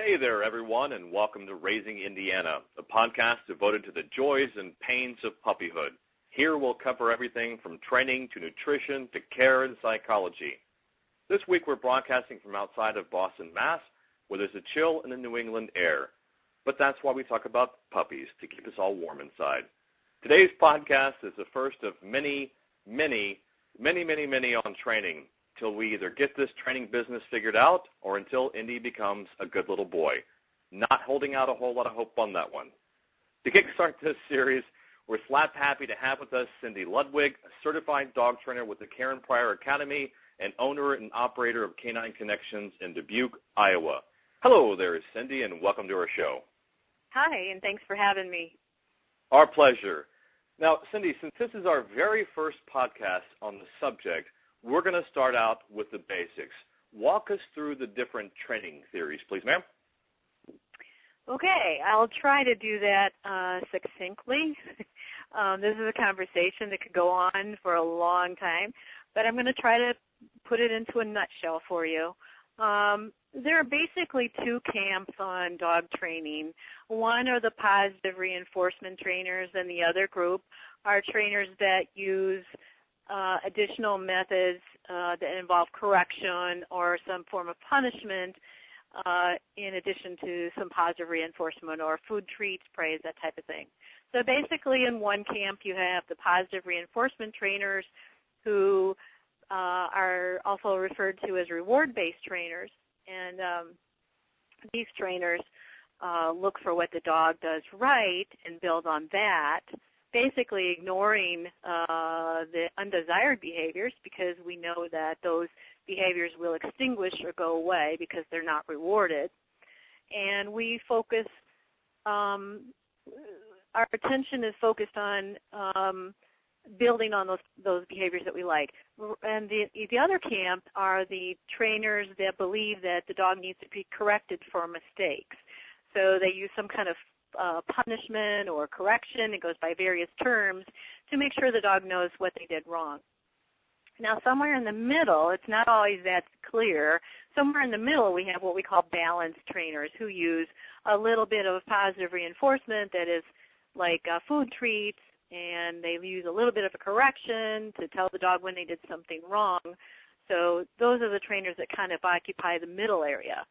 Hey there, everyone, and welcome to Raising Indiana, a podcast devoted to the joys and pains of puppyhood. Here we'll cover everything from training to nutrition to care and psychology. This week we're broadcasting from outside of Boston, Mass., where there's a chill in the New England air. But that's why we talk about puppies, to keep us all warm inside. Today's podcast is the first of many on training, till we either get this training business figured out or until Indy becomes a good little boy. Not holding out a whole lot of hope on that one. To kickstart this series, we're slap happy to have with us Cindy Ludwig, a certified dog trainer with the Karen Pryor Academy and owner and operator of Canine Connections in Dubuque, Iowa. Hello there, Cindy, and welcome to our show. Hi, and thanks for having me. Our pleasure. Now, Cindy, since this is our very first podcast on the subject, we're going to start out with the basics. Walk us through the different training theories, please, ma'am. Okay, I'll try to do that succinctly. This is a conversation that could go on for a long time, but I'm going to try to put it into a nutshell for you. There are basically two camps on dog training. One are the positive reinforcement trainers, and the other group are trainers that use additional methods that involve correction or some form of punishment in addition to some positive reinforcement or food treats, praise, that type of thing. So basically in one camp you have the positive reinforcement trainers who are also referred to as reward-based trainers. And these trainers look for what the dog does right and build on that, basically ignoring the undesired behaviors because we know that those behaviors will extinguish or go away because they're not rewarded. And we focus, our attention is focused on building on those behaviors that we like. And the other camp are the trainers that believe that the dog needs to be corrected for mistakes. So they use some kind of punishment or correction, it goes by various terms, to make sure the dog knows what they did wrong. Now somewhere in the middle, it's not always that clear, somewhere in the middle we have what we call balanced trainers who use a little bit of positive reinforcement that is like food treats, and they use a little bit of a correction to tell the dog when they did something wrong. So those are the trainers that kind of occupy the middle area.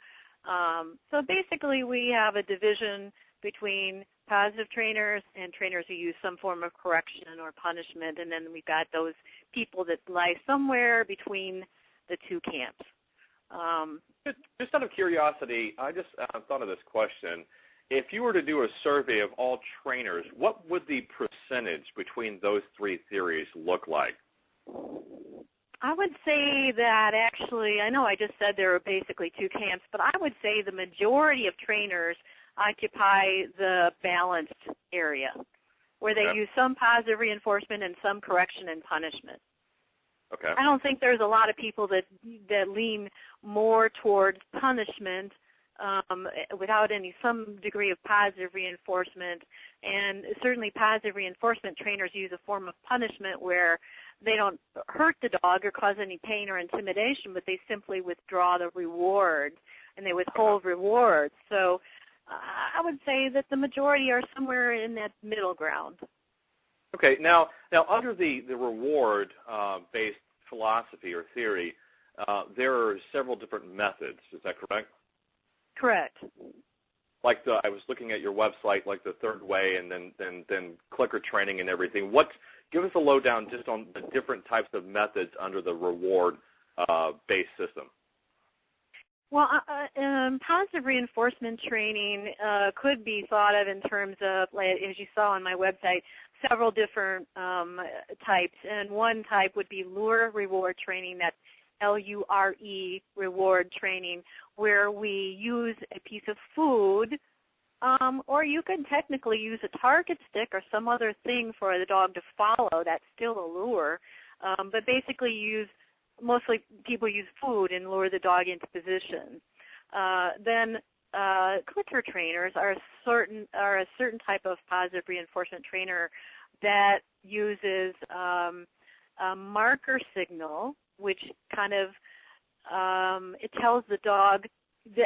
So basically we have a division between positive trainers and trainers who use some form of correction or punishment, and then we've got those people that lie somewhere between the two camps. Just out of curiosity, I just thought of this question. If you were to do a survey of all trainers, what would the percentage between those three theories look like? I would say that actually, I know I just said there are basically two camps, but I would say the majority of trainers occupy the balanced area, where they use some positive reinforcement and some correction and punishment. Okay. I don't think there's a lot of people that lean more towards punishment without some degree of positive reinforcement. And certainly positive reinforcement trainers use a form of punishment where they don't hurt the dog or cause any pain or intimidation, but they simply withdraw the reward and they withhold rewards. So I would say that the majority are somewhere in that middle ground. Okay. Now under the reward-based philosophy or theory, there are several different methods. Is that correct? Correct. Like I was looking at your website, like the third way, and then clicker training and everything. Give us a lowdown just on the different types of methods under the reward-based system. Well, positive reinforcement training could be thought of in terms of, like, as you saw on my website, several different types. And one type would be lure reward training. That's L-U-R-E, reward training, where we use a piece of food, or you could technically use a target stick or some other thing for the dog to follow. That's still a lure. But basically mostly people use food and lure the dog into position. Then clicker trainers are a certain type of positive reinforcement trainer that uses a marker signal, which kind of it tells the dog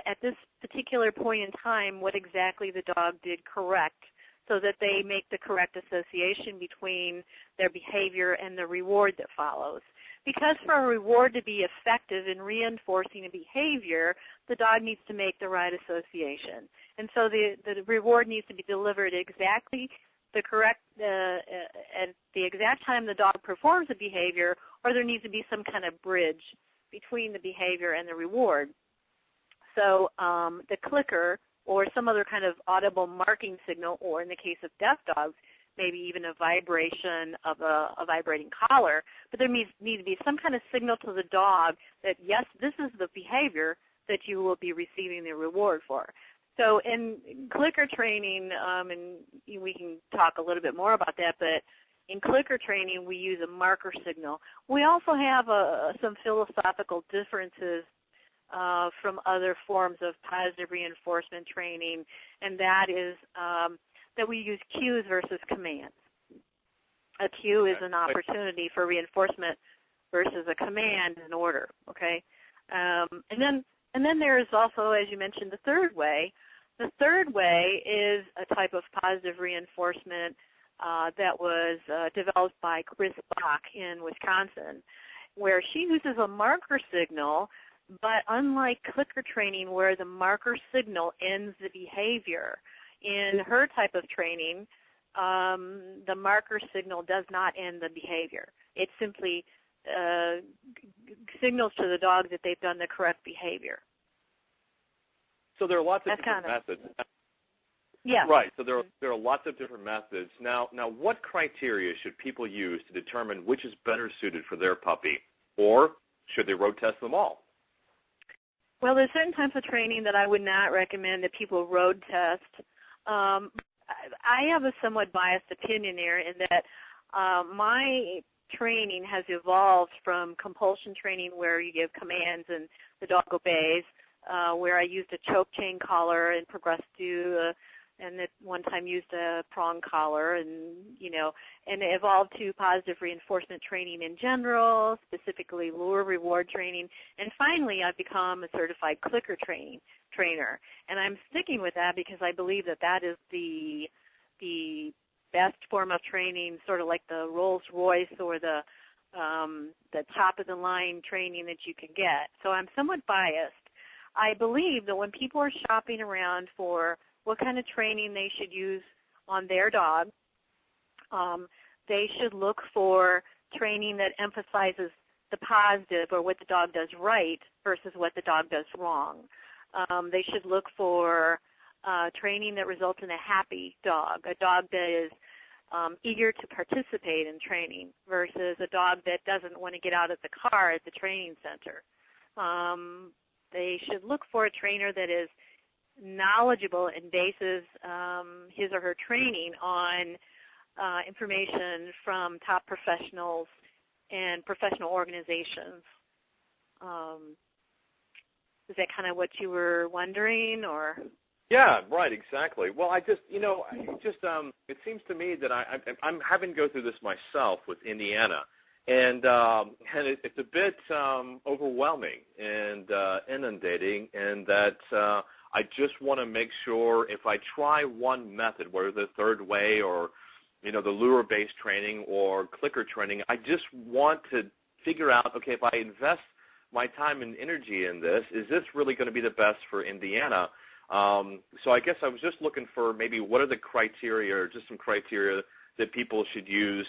at this particular point in time what exactly the dog did correct, so that they make the correct association between their behavior and the reward that follows. Because for a reward to be effective in reinforcing a behavior, the dog needs to make the right association. And so the reward needs to be delivered exactly the correct, at the exact time the dog performs a behavior, or there needs to be some kind of bridge between the behavior and the reward. So the clicker or some other kind of audible marking signal, or in the case of deaf dogs, maybe even a vibration of a vibrating collar, but there needs to be some kind of signal to the dog that, yes, this is the behavior that you will be receiving the reward for. So in clicker training, and we can talk a little bit more about that, but in clicker training we use a marker signal. We also have some philosophical differences from other forms of positive reinforcement training, and that is that we use cues versus commands. A cue is an opportunity for reinforcement versus a command is an order, okay? And then there is also, as you mentioned, the third way. The third way is a type of positive reinforcement that was developed by Chris Bach in Wisconsin, where she uses a marker signal, but unlike clicker training where the marker signal ends the behavior, in her type of training, the marker signal does not end the behavior. It simply signals to the dog that they've done the correct behavior. So there are lots of different methods. Yeah. Right. So there are lots of different methods. Now, what criteria should people use to determine which is better suited for their puppy, or should they road test them all? Well, there's certain types of training that I would not recommend that people road test. I have a somewhat biased opinion there in that my training has evolved from compulsion training where you give commands and the dog obeys, where I used a choke chain collar and progressed to and at one time used a prong collar, and and it evolved to positive reinforcement training in general, specifically lure reward training, and finally I've become a certified clicker trainer, and I'm sticking with that because I believe that that is the best form of training, sort of like the Rolls Royce or the top of the line training that you can get. So I'm somewhat biased. I believe that when people are shopping around for what kind of training they should use on their dog, they should look for training that emphasizes the positive or what the dog does right versus what the dog does wrong. They should look for training that results in a happy dog, a dog that is eager to participate in training versus a dog that doesn't want to get out of the car at the training center. They should look for a trainer that is knowledgeable and bases his or her training on information from top professionals and professional organizations. Is that kind of what you were wondering, or? Yeah, right, exactly. Well, it seems to me that I'm having to go through this myself with Indiana, and it's a bit overwhelming and inundating, and that I just want to make sure if I try one method, whether the third way or the lure-based training or clicker training, I just want to figure out, okay, if I invest my time and energy in this, is this really going to be the best for Indiana? So I guess I was just looking for maybe what are the criteria, or just some criteria that people should use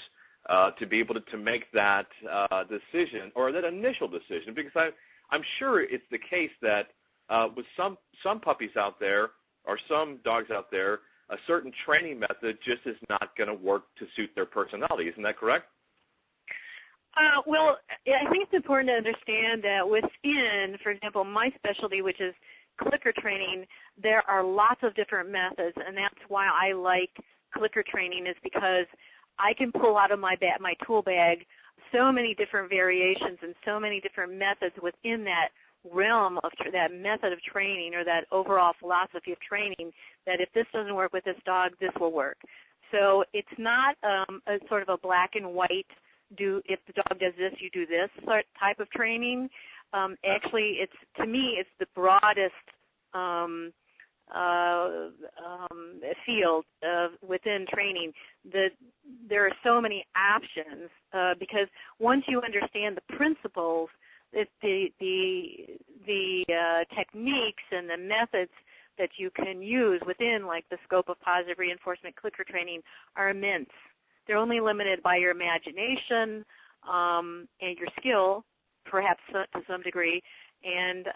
to be able to make that decision, or that initial decision, because I'm sure it's the case that with some puppies out there or some dogs out there, a certain training method just is not going to work to suit their personality. Isn't that correct? Well, I think it's important to understand that within, for example, my specialty, which is clicker training, there are lots of different methods, and that's why I like clicker training, is because I can pull out of my tool bag so many different variations and so many different methods within that realm of that method of training, or that overall philosophy of training, that if this doesn't work with this dog, this will work. So it's not a sort of a black and white, if the dog does this, you do this type of training. Actually, to me, it's the broadest field within training, there are so many options because once you understand the principles, the techniques and the methods that you can use within, like the scope of positive reinforcement clicker training, are immense. They're only limited by your imagination and your skill, perhaps to some degree, and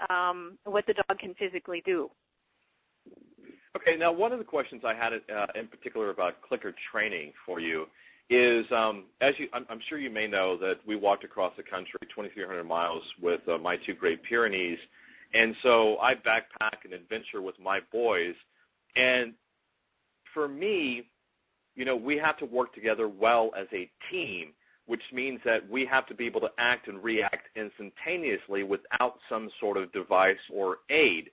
what the dog can physically do. Okay, now one of the questions I had in particular about clicker training for you is, I'm sure you may know that we walked across the country 2,300 miles with my two Great Pyrenees, and so I backpack and adventure with my boys, and for me, you know, we have to work together well as a team, which means that we have to be able to act and react instantaneously without some sort of device or aid.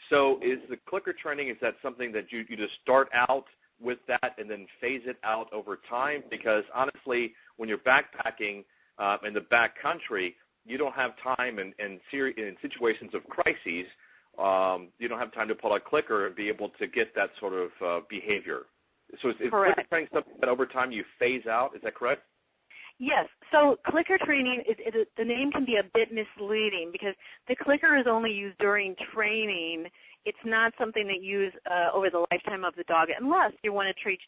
So is the clicker training, is that something that you just start out with that and then phase it out over time? Because honestly, when you're backpacking in the back country, you don't have time in situations of crises, you don't have time to pull out a clicker and be able to get that sort of behavior. So is clicker training something that over time you phase out? Is that correct? Yes. So clicker training, the name can be a bit misleading because the clicker is only used during training. It's not something that you use over the lifetime of the dog unless you want to train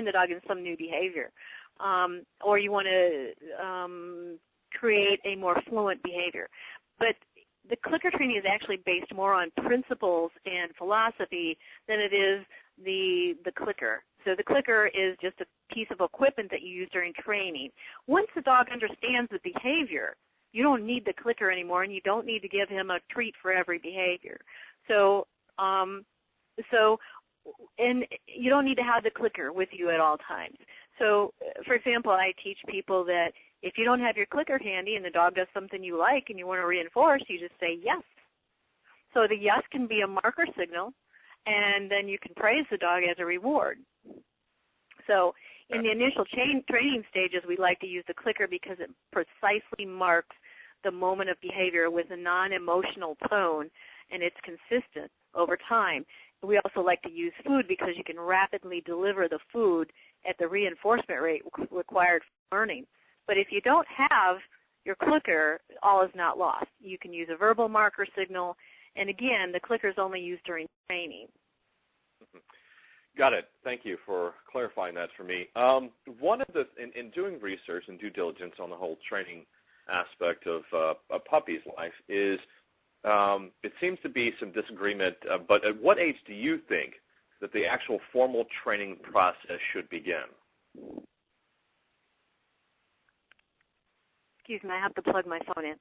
the dog in some new behavior, or you want to create a more fluent behavior. But the clicker training is actually based more on principles and philosophy than it is the clicker. So the clicker is just a piece of equipment that you use during training. Once the dog understands the behavior, you don't need the clicker anymore, and you don't need to give him a treat for every behavior. So and you don't need to have the clicker with you at all times. So, for example, I teach people that if you don't have your clicker handy and the dog does something you like and you want to reinforce, you just say yes. So the yes can be a marker signal, and then you can praise the dog as a reward. So in the initial training stages, we like to use the clicker because it precisely marks the moment of behavior with a non-emotional tone, and it's consistent over time. We also like to use food because you can rapidly deliver the food at the reinforcement rate required for learning. But if you don't have your clicker, all is not lost. You can use a verbal marker signal, and again, the clicker is only used during training. Got it. Thank you for clarifying that for me. One of the in doing research and due diligence on the whole training aspect of a puppy's life is it seems to be some disagreement. But at what age do you think that the actual formal training process should begin? Excuse me, I have to plug my phone in.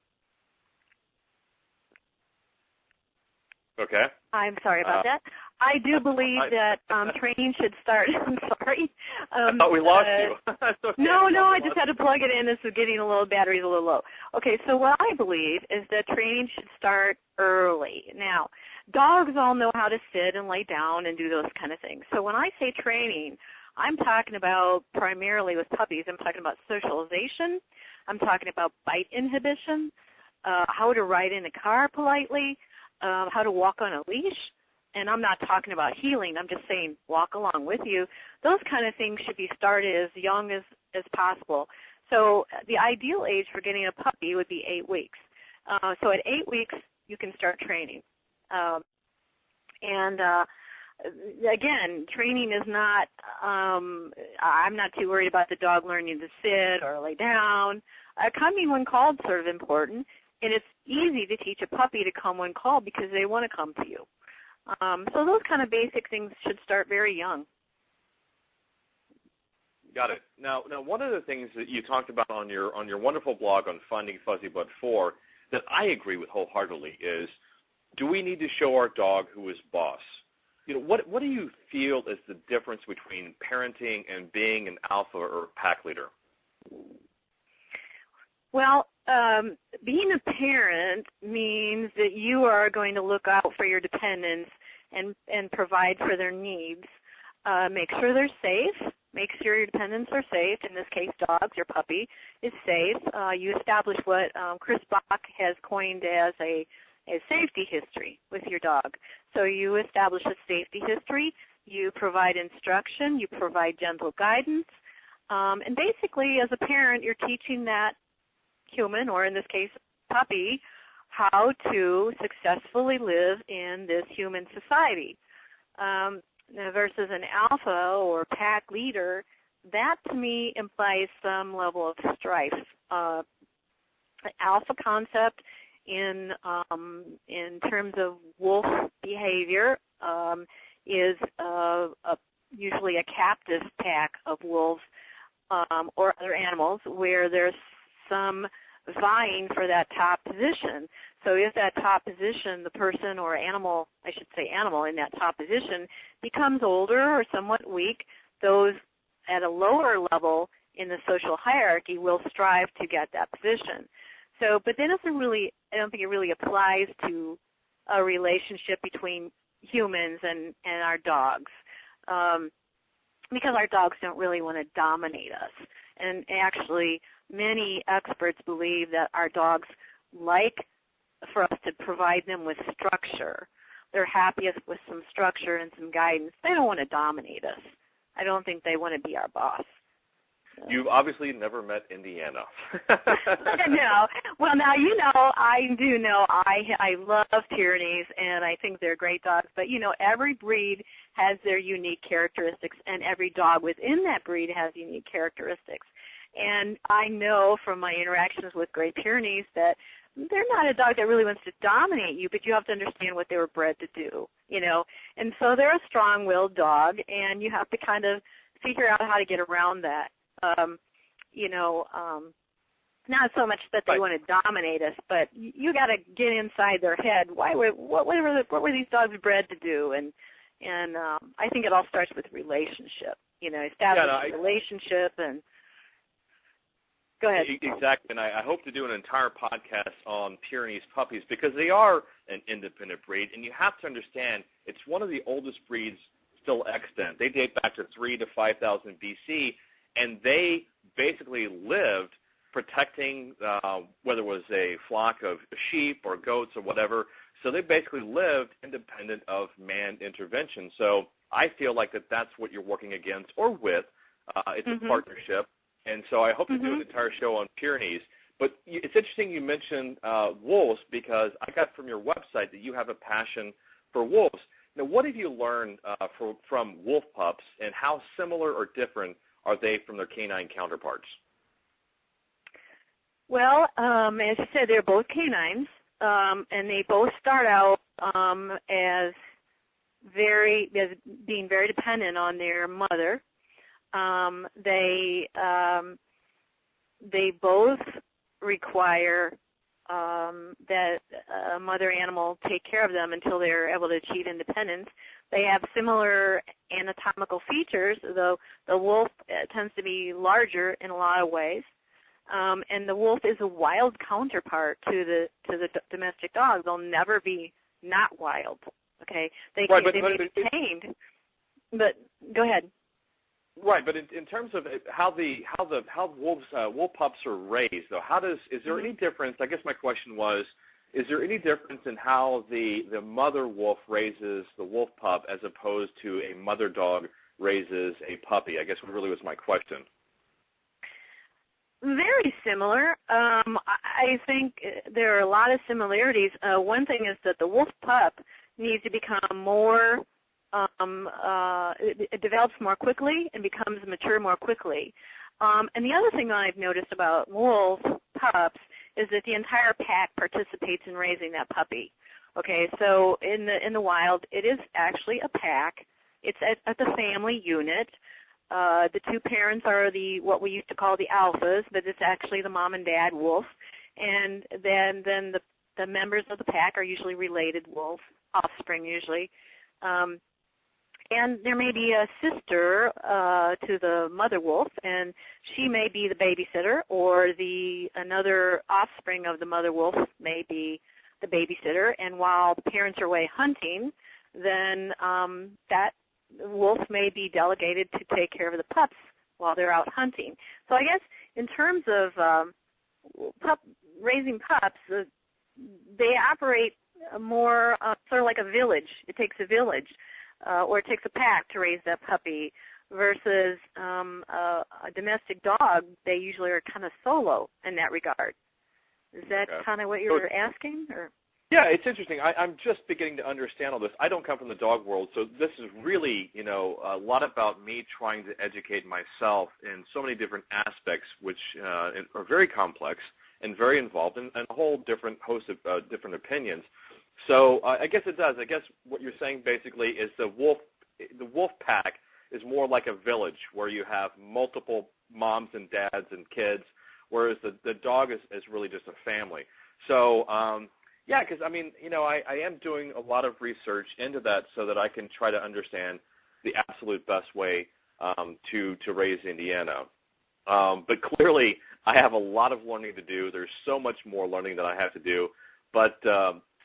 Okay. I'm sorry about that. I do believe that training should start. I'm sorry. I thought we lost you. Okay. No, I just had to plug it in. This is getting a little, battery's a little low. Okay, so what I believe is that training should start early. Now, dogs all know how to sit and lay down and do those kind of things. So when I say training, I'm talking about primarily with puppies, I'm talking about socialization. I'm talking about bite inhibition, how to ride in a car politely, how to walk on a leash, and I'm not talking about healing. I'm just saying walk along with you. Those kind of things should be started as young as possible. So the ideal age for getting a puppy would be 8 weeks. So at 8 weeks, you can start training. Again, training is not, I'm not too worried about the dog learning to sit or lay down. Coming when called is sort of important. And it's easy to teach a puppy to come when called because they want to come to you. So those kind of basic things should start very young. Got it. Now, one of the things that you talked about on your wonderful blog on Finding Fuzzy But 4 that I agree with wholeheartedly is, do we need to show our dog who is boss? You know, what do you feel is the difference between parenting and being an alpha or pack leader? Well, being a parent means that you are going to look out for your dependents and provide for their needs. Make sure they're safe. Make sure your dependents are safe. In this case, dogs, your puppy is safe. You establish what Chris Bach has coined as a a safety history with your dog. So you establish a safety history, you provide instruction, you provide gentle guidance, and basically as a parent you're teaching that human, or in this case puppy, how to successfully live in this human society. Versus an alpha or pack leader, that to me implies some level of strife. The alpha concept in terms of wolf behavior is usually a captive pack of wolves or other animals where there's some vying for that top position. So if that top position, the person or animal, I should say animal in that top position, becomes older or somewhat weak, those at a lower level in the social hierarchy will strive to get that position. So, but that doesn't really, I don't think it really applies to a relationship between humans and our dogs, because our dogs don't really want to dominate us. And actually, many experts believe that our dogs like for us to provide them with structure. They're happiest with some structure and some guidance. They don't want to dominate us. I don't think they want to be our boss. So. You've obviously never met Indiana. No. Well, now you know, I do know I love Pyrenees, and I think they're great dogs. But, you know, every breed has their unique characteristics, and every dog within that breed has unique characteristics. And I know from my interactions with Great Pyrenees that they're not a dog that really wants to dominate you, but you have to understand what they were bred to do, you know. And so they're a strong-willed dog, and you have to kind of figure out how to get around that. Not so much that they want to dominate us, but you got to get inside their head. What were these dogs bred to do? And I think it all starts with relationship. You know, establish a relationship and. Go ahead. Exactly, and I hope to do an entire podcast on Pyrenees puppies because they are an independent breed, and you have to understand it's one of the oldest breeds still extant. They date back to 3,000 to 5,000 BC, and they basically lived protecting whether it was a flock of sheep or goats or whatever. So they basically lived independent of man intervention. So I feel like that's what you're working against or with. It's a partnership. And so I hope to do an entire show on Pyrenees. But it's interesting you mentioned wolves because I got from your website that you have a passion for wolves. Now, what have you learned from wolf pups, and how similar or different are they from their canine counterparts? Well, as you said, they're both canines, and they both start out as being very dependent on their mother. They both require that a mother animal take care of them until they're able to achieve independence. They have similar anatomical features, though the wolf tends to be larger in a lot of ways. And the wolf is a wild counterpart to the domestic dog. They'll never be not wild. Okay, they may be tamed. But go ahead. Right, but in terms of how wolf pups are raised, though, is there any difference? I guess my question was, is there any difference in how the mother wolf raises the wolf pup as opposed to a mother dog raises a puppy? I guess really was my question. Very similar. I think there are a lot of similarities. One thing is that the wolf pup needs to become more. It develops more quickly and becomes mature more quickly. And the other thing that I've noticed about wolf pups is that the entire pack participates in raising that puppy. Okay, so in the wild, it is actually a pack. It's at the family unit. The two parents are what we used to call the alphas, but it's actually the mom and dad wolf. And then the members of the pack are usually related wolf, offspring usually. And there may be a sister to the mother wolf, and she may be the babysitter, or another offspring of the mother wolf may be the babysitter. And while the parents are away hunting, then that wolf may be delegated to take care of the pups while they're out hunting. So I guess in terms of raising pups, they operate more sort of like a village. It takes a village, or it takes a pack to raise that puppy, versus a domestic dog. They usually are kind of solo in that regard. Is that kind of what you're asking? Or? Yeah, it's interesting. I'm just beginning to understand all this. I don't come from the dog world, so this is really, a lot about me trying to educate myself in so many different aspects, which are very complex and very involved, and a whole different host of different opinions. So I guess it does. I guess what you're saying basically is the wolf pack is more like a village where you have multiple moms and dads and kids, whereas the dog is really just a family. So, yeah, because, I am doing a lot of research into that so that I can try to understand the absolute best way to raise Indiana. But clearly, I have a lot of learning to do. There's so much more learning that I have to do. But,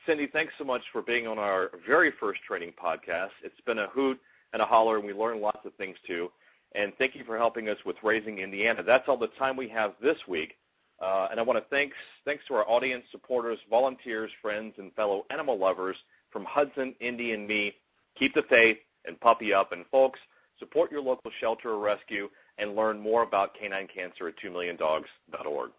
Cindy, thanks so much for being on our very first training podcast. It's been a hoot and a holler, and we learned lots of things, too. And thank you for helping us with Raising Indiana. That's all the time we have this week. And I want to thanks to our audience, supporters, volunteers, friends, and fellow animal lovers from Hudson, Indy, and me. Keep the faith and puppy up. And, folks, support your local shelter or rescue and learn more about canine cancer at 2milliondogs.org.